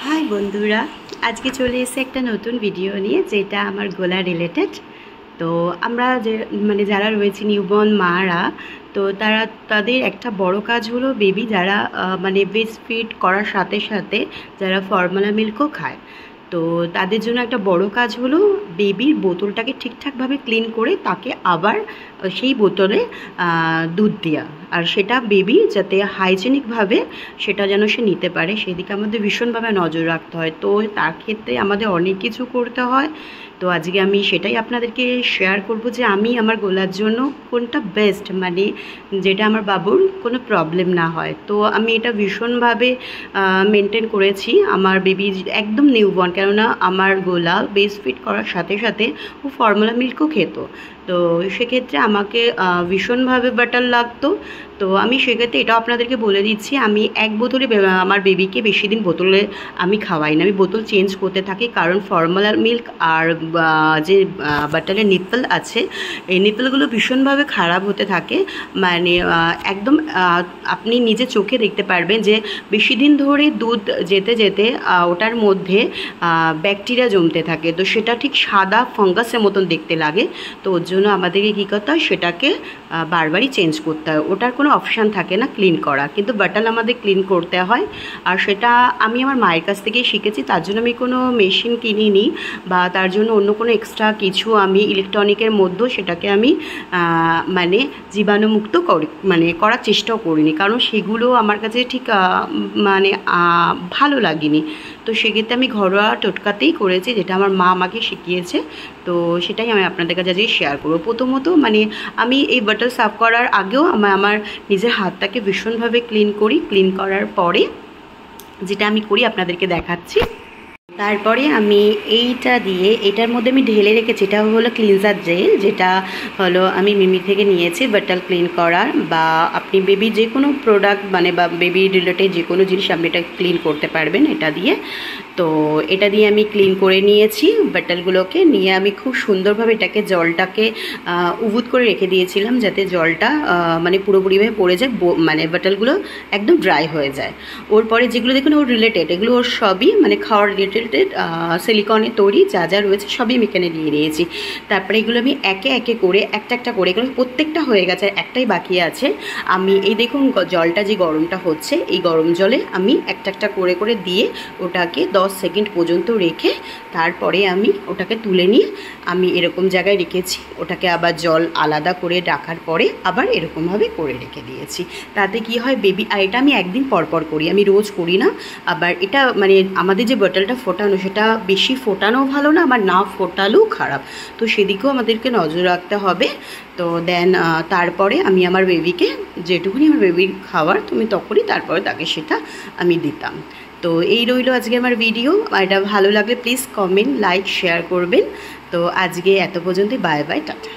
High বন্ধুরা, আজকে চলে এসে একটা নতুন ভিডিও নিয়ে, যেটা আমার গোলা রিলেটেড। তো আমরা যে যারা রয়েছে নিউবর্ন মারা, তো তাদের একটা বড় কাজ হলো বেবি যারা ব্রেস্ট ফিড করার সাথে সাথে যারা ফর্মুলা মিল্কও খায়, তো তাদের জন্য একটা বড় কাজ হলো বেবির বোতলটাকে ঠিকঠাকভাবে ক্লিন করে তাকে আবার সেই বোতলে দুধ দেওয়া, আর সেটা বেবি যাতে হাইজেনিকভাবে সেটা যেন সে নিতে পারে, সেদিকে আমাদের ভীষণভাবে নজর রাখতে হয়। তো তার ক্ষেত্রে আমাদের অনেক কিছু করতে হয়। তো আজকে আমি সেটাই আপনাদেরকে শেয়ার করব যে আমি আমার গোলার জন্য কোনটা বেস্ট, যেটা আমার বাবুর কোনো প্রবলেম না হয়। তো আমি এটা ভীষণভাবে মেনটেন করেছি। আমার বেবি একদম নিউবর্ন, কেননা আমার গোলা ব্রেস্ট ফিড করার সাথে সাথে ও ফর্মুলা মিল্কও খেত, তো সেক্ষেত্রে আমাকে ভীষণভাবে বাটার লাগতো। তো আমি সেক্ষেত্রে এটাও আপনাদেরকে বলে দিচ্ছি, আমি এক বোতলে আমার বেবিকে বেশি দিন বোতলে আমি খাওয়াই না, আমি বোতল চেঞ্জ করতে থাকি, কারণ ফর্মুলা মিল্ক আর যে বাটারের নিপল আছে, এই নিপলগুলো ভীষণভাবে খারাপ হতে থাকে। একদম আপনি নিজে চোখে দেখতে পারবেন যে বেশি দিন ধরে দুধ যেতে যেতে ওটার মধ্যে ব্যাকটেরিয়া জমতে থাকে, তো সেটা ঠিক সাদা ফাঙ্গাসের মতন দেখতে লাগে। তো ওর জন্য আমাদেরকে কী করতে হয়, সেটাকে বারবারই চেঞ্জ করতে হয়। ওটার কোনো অপশান থাকে না ক্লিন করা, কিন্তু বাটাল আমাদের ক্লিন করতে হয়। আর সেটা আমি আমার মায়ের কাছ থেকেই শিখেছি, তার জন্য আমি কোনো মেশিন কিনিনি, বা তার জন্য অন্য কোনো এক্সট্রা কিছু আমি ইলেকট্রনিকের মধ্যেও সেটাকে আমি জীবাণুমুক্ত করার চেষ্টাও করিনি, কারণ সেগুলো আমার কাছে ঠিক ভালো লাগেনি। তো সেক্ষেত্রে আমি ঘরোয়া টোটকাতেই করেছি, যেটা আমার মা আমাকে শিখিয়েছে। তো সেটাই আমি আপনাদের কাছে আজকে শেয়ার করবো। প্রথমত আমি এই বাটার সার্ভ করার আগেও আমার নিজের হাতটাকে ভীষণভাবে ক্লিন করি। ক্লিন করার পরে যেটা আমি করি আপনাদেরকে দেখাচ্ছি। তারপরে আমি এটার মধ্যে আমি ঢেলে রেখেছি, এটা হলো ক্লিনজার জেল, যেটা হলো আমি মিমি থেকে নিয়েছি বাটার ক্লিন করার। বা আপনি বেবি যে কোনো প্রোডাক্ট বা বেবি রিলেটেড যে কোনো জিনিস আপনি এটা ক্লিন করতে পারবেন এটা দিয়ে। তো এটা দিয়ে আমি ক্লিন করে নিয়েছি বাটালগুলোকে নিয়ে, আমি খুব সুন্দরভাবে জলটাকে উবুত করে রেখে দিয়েছিলাম, যাতে জলটা পুরোপুরিভাবে পড়ে যায়, বাটালগুলো একদম ড্রাই হয়ে যায়। ওর পরে যেগুলো দেখুন ওর রিলেটেড, এগুলো ওর সবই খাওয়ার রিলেটেড সিলিকনের তৈরি যা যা রয়েছে সবই আমি এখানে দিয়ে দিয়েছি। তারপরে এগুলো আমি একে একে করে একটা করে, এগুলো প্রত্যেকটা হয়ে গেছে, একটাই বাকি আছে। আমি এই দেখুন জলটা যে গরমটা হচ্ছে, এই গরম জলে আমি একটা করে করে দিয়ে ওটাকে 10 সেকেন্ড পর্যন্ত রেখে তারপরে আমি ওটাকে তুলে নিয়ে আমি এরকম জায়গায় রেখেছি। ওটাকে আবার জল আলাদা করে রাখার পরে আবার এরকমভাবে করে রেখে দিয়েছি। তাতে কি হয় বেবি, আর এটা আমি একদিন পর করি, আমি রোজ করি না। আবার এটা আমাদের যে বটলটা ফোটানো, সেটা বেশি ফোটানো ভালো না, আবার না ফোটালেও খারাপ, তো সেদিকেও আমাদেরকে নজর রাখতে হবে। তো দেন তারপরে আমি আমার বেবিকে যেটুকুনি আমার বেবির খাওয়ার তুমি তখনই তারপরে তাকে সেটা আমি দিতাম। তো এই রইল আজকে আমার ভিডিও। এটা ভালো লাগলে প্লিজ কমেন্ট, লাইক, শেয়ার করবেন। তো আজকে এত পর্যন্তই, বাই বাই, টাটা।